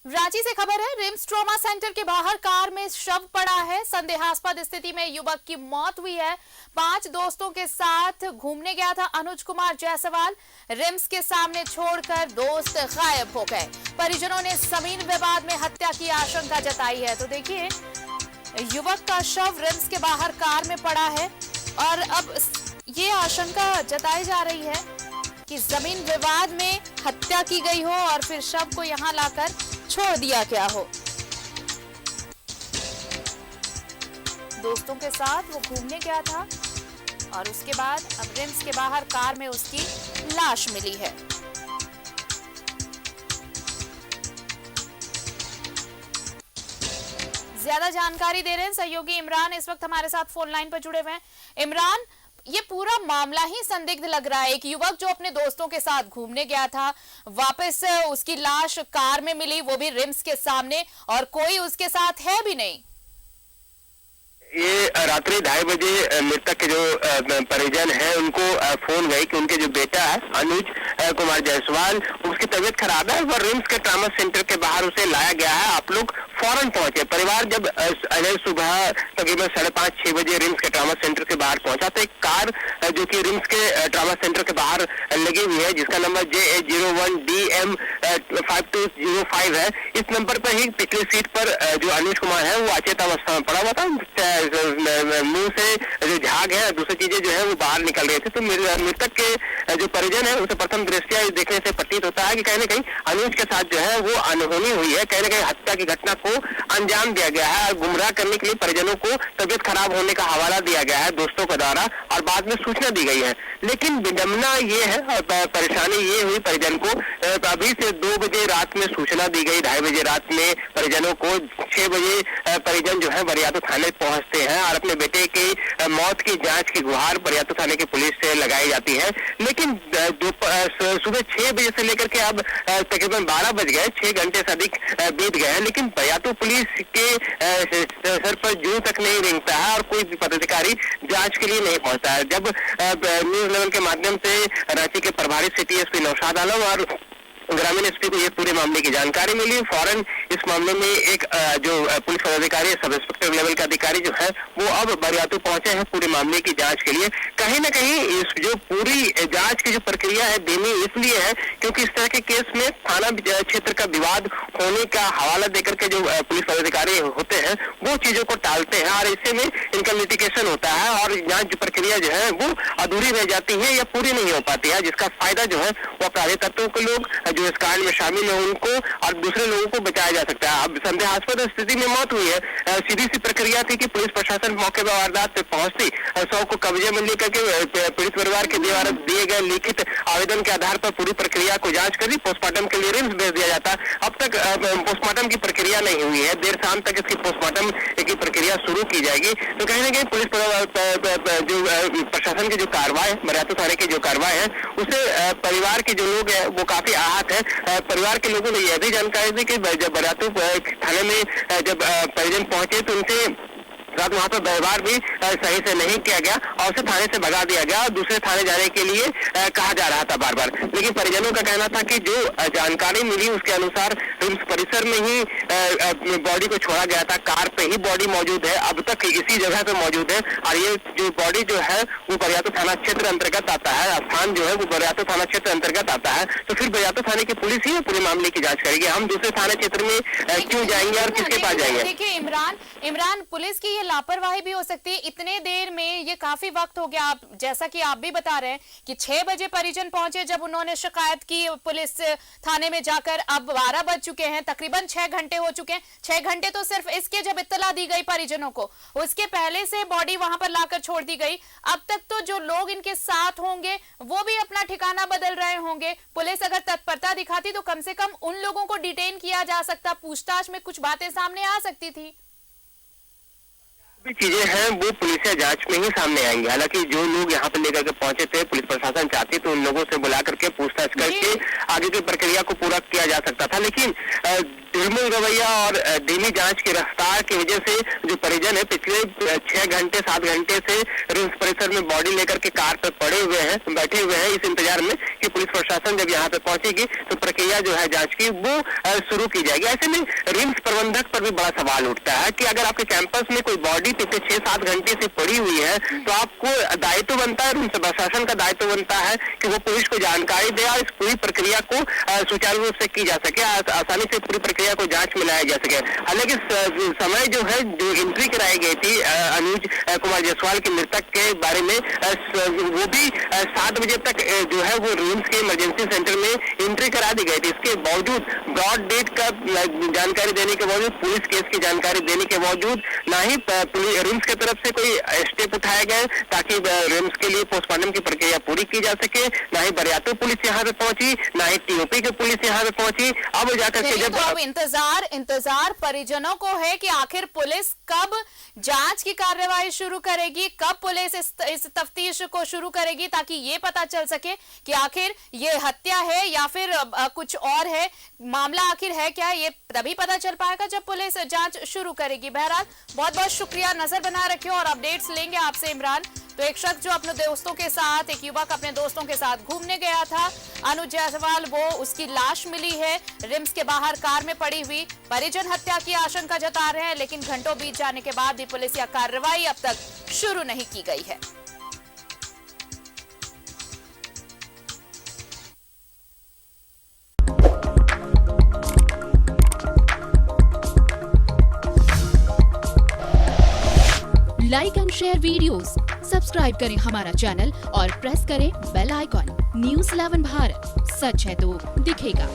रांची से खबर है, रिम्स ट्रॉमा सेंटर के बाहर कार में शव पड़ा है। संदेहास्पद स्थिति में युवक की मौत हुई है। 5 दोस्तों के साथ घूमने गया था अनुज कुमार जायसवाल। रिम्स के सामने छोड़कर दोस्त गायब हो गए। परिजनों ने जमीन विवाद में हत्या की आशंका जताई है। तो देखिए, युवक का शव रिम्स के बाहर कार में पड़ा है और अब ये आशंका जताई जा रही है कि जमीन विवाद में हत्या की गई हो और फिर शव को यहां लाकर छोड़ दिया गया हो। दोस्तों के साथ वो घूमने गया था और उसके बाद अब रिम्स के बाहर कार में उसकी लाश मिली है। ज्यादा जानकारी दे रहे हैं सहयोगी इमरान, इस वक्त हमारे साथ फोन लाइन पर जुड़े हुए हैं। इमरान, ये पूरा मामला ही संदिग्ध लग रहा है। एक युवक जो अपने दोस्तों के साथ घूमने गया था, वापस उसकी लाश कार में मिली, वो भी रिम्स के सामने, और कोई उसके साथ है भी नहीं। ये रात्रि 2:30 बजे मृतक के जो परिजन है उनको फोन गई कि उनके जो बेटा है अनुज कुमार जायसवाल, उसकी तबीयत खराब है और रिम्स के ट्रॉमा सेंटर के बाहर उसे लाया गया है। आप लोग फौरन पहुंचे। परिवार जब सुबह तकरीबन 5:30-6 बजे रिम्स के ट्रॉमा सेंटर के बाहर पहुंचा तो एक कार जो कि रिम्स के ट्रॉमा सेंटर के बाहर लगी हुई है, जिसका नंबर JA01DM 5205 है, इस नंबर पर ही पिछली सीट पर जो अनुज कुमार है वो अचेत अवस्था में पड़ा हुआ था। मुंह से जो झाग है, दूसरी चीजें जो है वो बाहर निकल रही थी। तो मृतक के जो परिजन है उसे प्रथम दृष्टया देखने से प्रतीत होता है कि कहीं न कहीं अनुज के साथ जो है वो अनहोनी हुई है। कहीं न कहीं हत्या की घटना को अंजाम दिया गया है और गुमराह करने के लिए परिजनों को तबियत खराब होने का हवाला दिया गया है दोस्तों के द्वारा, और बाद में सूचना दी गई है। लेकिन विडंबना ये है और परेशानी ये हुई परिजन को, अभी से 2 बजे रात में सूचना दी गई, 2:30 बजे रात में परिजनों को, 6 बजे परिजन जो है बरियातू थाने पहुंचते हैं और अपने बेटे की मौत की जांच की गुहार बरियातू थाने की पुलिस से लगाई जाती है। लेकिन सुबह 6 बजे से लेकर के अब तकरीबन 12 बज गए, 6 घंटे से अधिक बीत गए हैं, लेकिन बरियातू पुलिस के सर पर जूं तक नहीं रेंगता है और कोई भी पदाधिकारी जांच के लिए नहीं पहुंचता है। जब न्यूज 11 के माध्यम से रांची के प्रभारी सिटी एसपी नौशाद आलम और ग्रामीण एसपी को ये पूरे मामले की जानकारी मिली, फौरन इस मामले में एक जो पुलिस पदाधिकारी, सब इंस्पेक्टर लेवल का अधिकारी जो है वो अब बरियातू पहुंचे हैं पूरे मामले की जांच के लिए। कहीं न कहीं इस जो पूरी जांच की जो प्रक्रिया है धीमी इसलिए है क्योंकि इस तरह के केस में थाना क्षेत्र का विवाद होने का हवाला देकर के जो पुलिस पदाधिकारी होते हैं वो चीजों को टालते हैं और इससे में इनका लिटिगेशन होता है और जांच जो प्रक्रिया जो है वो अधूरी रह जाती है या पूरी नहीं हो पाती है, जिसका फायदा जो है वो अपराधी तत्वों के लोग जो इस कांड में शामिल है उनको और दूसरे लोगों को बचाया जा सकता है। अब संदेहास्पद स्थिति में मौत हुई है, सीधी सी प्रक्रिया थी कि पुलिस प्रशासन मौके पर वारदात पे पहुंचती, शव को कब्जे में लेकर के पीड़ित परिवार के द्वारा दिए गए लिखित आवेदन के आधार पर पूरी प्रक्रिया को जांच करी, पोस्टमार्टम के लिए रिम्स भेज दिया जाता। अब तक पोस्टमार्टम की प्रक्रिया नहीं हुई है, देर शाम तक इसकी पोस्टमार्टम की प्रक्रिया शुरू की जाएगी। तो कहीं ना कहीं पुलिस जो प्रशासन की जो कार्रवाई, बरियातू थाने की जो कार्रवाई है उसे परिवार के जो लोग हैं वो काफी आहत है। परिवार के लोगों ने यह भी जानकारी दी कि जब बरियातू थाने में जब परिजन पहुंचे तो उनसे रात वहां पर व्यवहार भी सही से नहीं किया गया और उसे थाने से भगा दिया गया और दूसरे थाने जाने के लिए कहा जा रहा था बार बार। लेकिन परिजनों का कहना था कि जो जानकारी मिली उसके अनुसार रिम्स परिसर में ही बॉडी को छोड़ा गया था, कार पे ही बॉडी मौजूद है, अब तक इसी जगह पे मौजूद है और ये जो बॉडी जो है वो बरियातू थाना क्षेत्र अंतर्गत आता है, स्थान जो है वो बरियातू थाना क्षेत्र अंतर्गत आता है। तो फिर बरियातू थाने की पुलिस ही पूरे मामले की जाँच करेगी। हम दूसरे थाना क्षेत्र में क्यों जाएंगे और किसके पास जाएंगे? देखिए इमरान, पुलिस की लापरवाही भी हो सकती है। इतने देर में ये काफी वक्त हो गया, आप जैसा कि आप भी बता रहे हैं कि 6 बजे परिजन पहुंचे जब उन्होंने शिकायत की पुलिस थाने में जाकर, अब 12 बज चुके हैं, तकरीबन 6 घंटे हो चुके हैं। 6 घंटे तो सिर्फ इसके जब इत्तला दी गई परिजनों को, उसके पहले से बॉडी वहां पर लाकर छोड़ दी गई। अब तक तो जो लोग इनके साथ होंगे वो भी अपना ठिकाना बदल रहे होंगे। पुलिस अगर तत्परता दिखाती तो कम से कम उन लोगों को डिटेन किया जा सकता, पूछताछ में कुछ बातें सामने आ सकती थी। भी चीजें हैं वो पुलिस जांच में ही सामने आएंगी। हालांकि जो लोग यहाँ पे लेकर के पहुंचे थे, पुलिस प्रशासन चाहती तो उन लोगों से बुला करके पूछताछ करके आगे की प्रक्रिया को पूरा किया जा सकता था, लेकिन तुलमुल रवैया और धीमी जांच की रफ्तार की वजह से जो परिजन है पिछले 6 घंटे 7 घंटे से रिम्स परिसर में बॉडी लेकर के कार पर पड़े हुए हैं, बैठे हुए हैं, इस इंतजार में कि पुलिस प्रशासन जब यहाँ पे पहुंचेगी तो प्रक्रिया जो है जांच की वो शुरू की जाएगी। ऐसे में रिम्स प्रबंधक पर भी बड़ा सवाल उठता है कि अगर आपके कैंपस में कोई बॉडी पिछले 6-7 घंटे से पड़ी हुई है तो आपको दायित्व बनता है, रिम्स प्रशासन का दायित्व बनता है कि वो पुलिस को जानकारी दे और इस पूरी प्रक्रिया को सुचारू रूप से की जा सके, आसानी से पूरी प्रक्रिया को जांच में लाया जा सके। हालांकि समय जो है जो एंट्री कराई गई थी अनुज कुमार जायसवाल के मृतक के बारे में वो भी 7 बजे तक जो है वो रिम्स के इमरजेंसी सेंटर में एंट्री करा दी गई थी। इसके बावजूद ब्रॉड डेट का जानकारी देने के बावजूद, पुलिस केस की जानकारी देने के बावजूद ना ही रिम्स की तरफ से कोई स्टेप उठाए गए ताकि रिम्स के लिए पोस्टमार्टम की प्रक्रिया पूरी की जा सके, ना ही बरियातू पुलिस यहाँ पे पहुंची, ना ही टीओपी की पुलिस यहाँ पे पहुंची। अब जाकर के जब तो अब इंतजार परिजनों को है कि आखिर पुलिस कब जांच की कार्रवाई शुरू करेगी, कब पुलिस इस तफ्तीश को शुरू करेगी ताकि ये पता चल सके कि आखिर ये हत्या है या फिर कुछ और है, मामला आखिर है क्या, ये तभी पता चल पाएगा जब पुलिस जांच शुरू करेगी। बहरहाल बहुत बहुत शुक्रिया, नजर बनाए रखिए और अपडेट्स लेंगे आपसे इमरान। तो एक शख्स जो अपने दोस्तों के साथ, एक युवक अपने दोस्तों के साथ घूमने गया था, अनुज जायसवाल, वो उसकी लाश मिली है रिम्स के बाहर कार में पड़ी हुई। परिजन हत्या की आशंका जता रहे हैं लेकिन घंटों बीत जाने के बाद भी पुलिस या कार्रवाई अब तक शुरू नहीं की गई है। Like and share videos, subscribe करें हमारा चैनल और प्रेस करें बेल आइकॉन। न्यूज़ 11 भारत, सच है तो दिखेगा।